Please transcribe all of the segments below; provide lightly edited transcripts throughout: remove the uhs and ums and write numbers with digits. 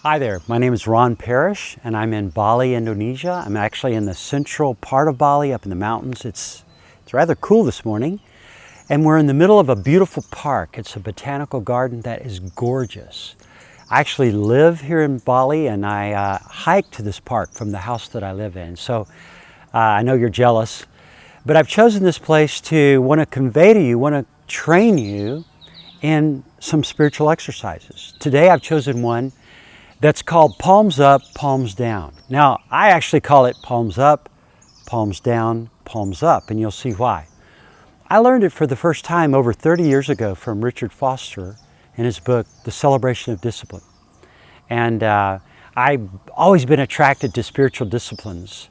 Hi there, my name is Ron Parrish and I'm in Bali, Indonesia. I'm actually in the central part of Bali up in the mountains. It's rather cool this morning. And we're in the middle of a beautiful park. It's a botanical garden that is gorgeous. I actually live here in Bali and I hike to this park from the house that I live in. So I know you're jealous, but I've chosen this place to want to convey to you, want to train you in some spiritual exercises. Today I've chosen one that's called palms up, palms down. Now, I actually call it palms up, palms down, palms up, and you'll see why. I learned it for the first time over 30 years ago from Richard Foster in his book, The Celebration of Discipline. And I've always been attracted to spiritual disciplines,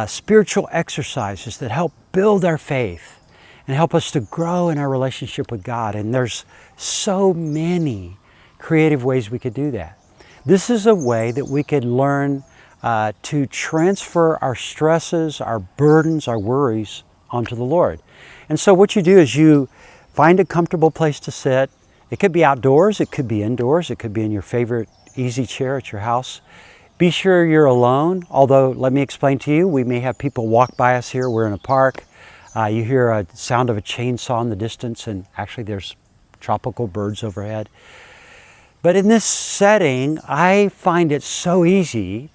spiritual exercises that help build our faith and help us to grow in our relationship with God. And there's so many creative ways we could do that. This is a way that we could learn to transfer our stresses, our burdens, our worries onto the Lord. And so what you do is you find a comfortable place to sit. It could be outdoors, it could be indoors, it could be in your favorite easy chair at your house. Be sure you're alone, although let me explain to you, we may have people walk by us here. We're in a park. You hear a sound of a chainsaw in the distance, and actually there's tropical birds overhead. But in this setting, I find it so easy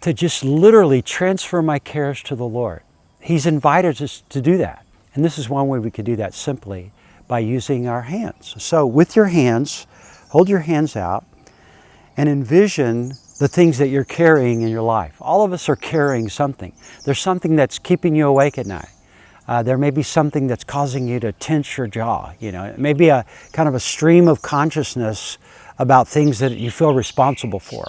to just literally transfer my cares to the Lord. He's invited us to do that. And this is one way we could do that simply by using our hands. So with your hands, hold your hands out and envision the things that you're carrying in your life. All of us are carrying something. There's something that's keeping you awake at night. There may be something that's causing you to tense your jaw. It may be a kind of a stream of consciousness about things that you feel responsible for,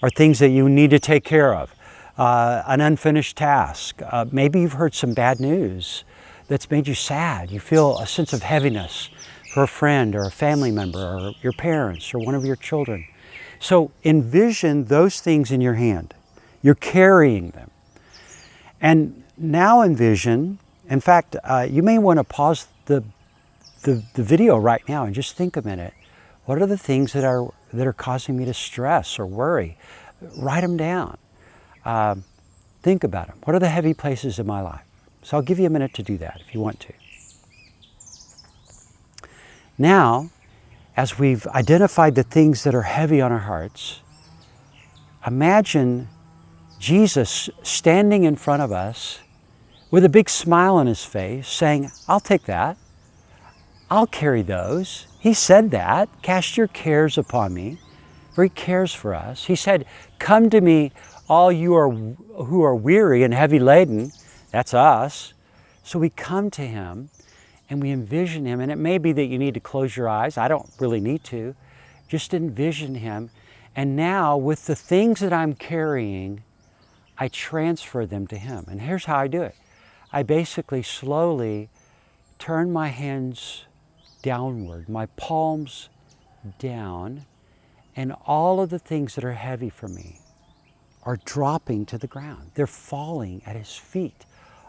or things that you need to take care of, an unfinished task. Maybe you've heard some bad news that's made you sad. You feel a sense of heaviness for a friend or a family member or your parents or one of your children. So envision those things in your hand. You're carrying them. And now envision, in fact, you may want to pause the video right now and just think a minute. What are the things that are causing me to stress or worry? Write them down. Think about them. What are the heavy places in my life? So I'll give you a minute to do that if you want to. Now, as we've identified the things that are heavy on our hearts, imagine Jesus standing in front of us with a big smile on his face saying, "I'll take that. I'll carry those." He said that, "Cast your cares upon me," for he cares for us. He said, "Come to me, all you who are weary and heavy laden." That's us. So we come to him and we envision him. And it may be that you need to close your eyes. I don't really need to. Just envision him. And now with the things that I'm carrying, I transfer them to him. And here's how I do it. I basically slowly turn my hands downward, my palms down, and all of the things that are heavy for me are dropping to the ground. They're falling at his feet.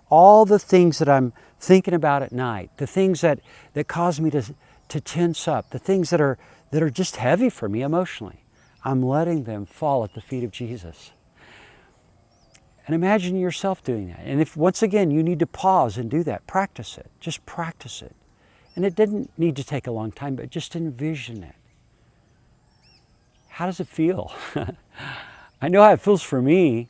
All the things that I'm thinking about at night, the things that cause me to tense up, the things that are just heavy for me emotionally, I'm letting them fall at the feet of Jesus. And imagine yourself doing that. And if, once again, you need to pause and do that, practice it. Just practice it. And it didn't need to take a long time, but just envision it. How does it feel? I know how it feels for me.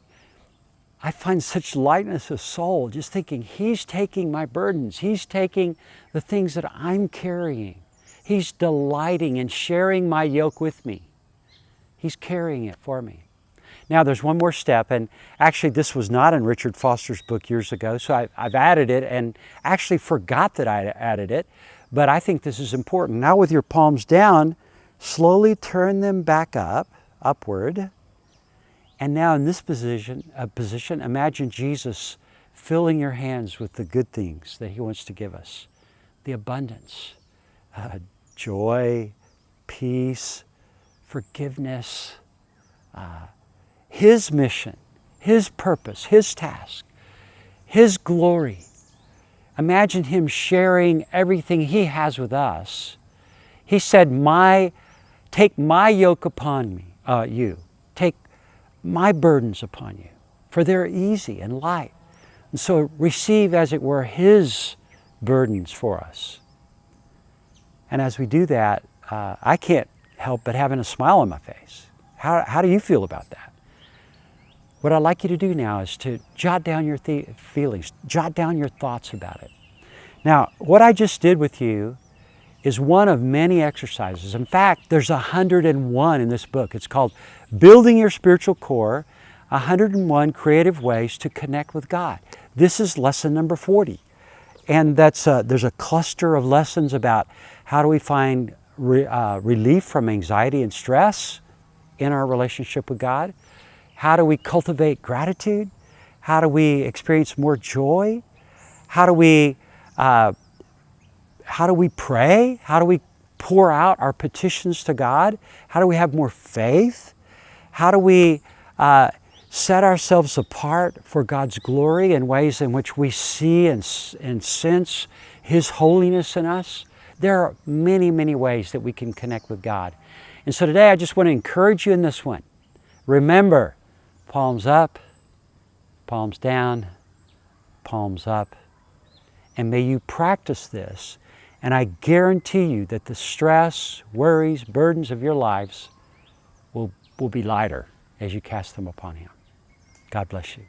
I find such lightness of soul just thinking he's taking my burdens. He's taking the things that I'm carrying. He's delighting in sharing my yoke with me. He's carrying it for me. Now there's one more step, and actually this was not in Richard Foster's book years ago, so I've added it and actually forgot that I added it, but I think this is important. Now with your palms down, slowly turn them back upward, and now in this position, imagine Jesus filling your hands with the good things that he wants to give us. The abundance, joy, peace, forgiveness, his mission, his purpose, his task, his glory. Imagine him sharing everything he has with us. He said, take my yoke upon me. you. Take my burdens upon you, for they're easy and light. And so receive, as it were, His burdens for us. And as we do that, I can't help but having a smile on my face. How do you feel about that? What I'd like you to do now is to jot down your feelings, jot down your thoughts about it. Now, what I just did with you is one of many exercises. In fact, there's 101 in this book. It's called Building Your Spiritual Core, 101 Creative Ways to Connect with God. This is lesson number 40. And there's a cluster of lessons about how do we find relief from anxiety and stress in our relationship with God. How do we cultivate gratitude? How do we experience more joy? How do we pray? How do we pour out our petitions to God? How do we have more faith? How do we set ourselves apart for God's glory in ways in which we see and sense His holiness in us? There are many, many ways that we can connect with God. And so today I just want to encourage you in this one. Remember, palms up, palms down, palms up. And may you practice this. And I guarantee you that the stress, worries, burdens of your lives will be lighter as you cast them upon Him. God bless you.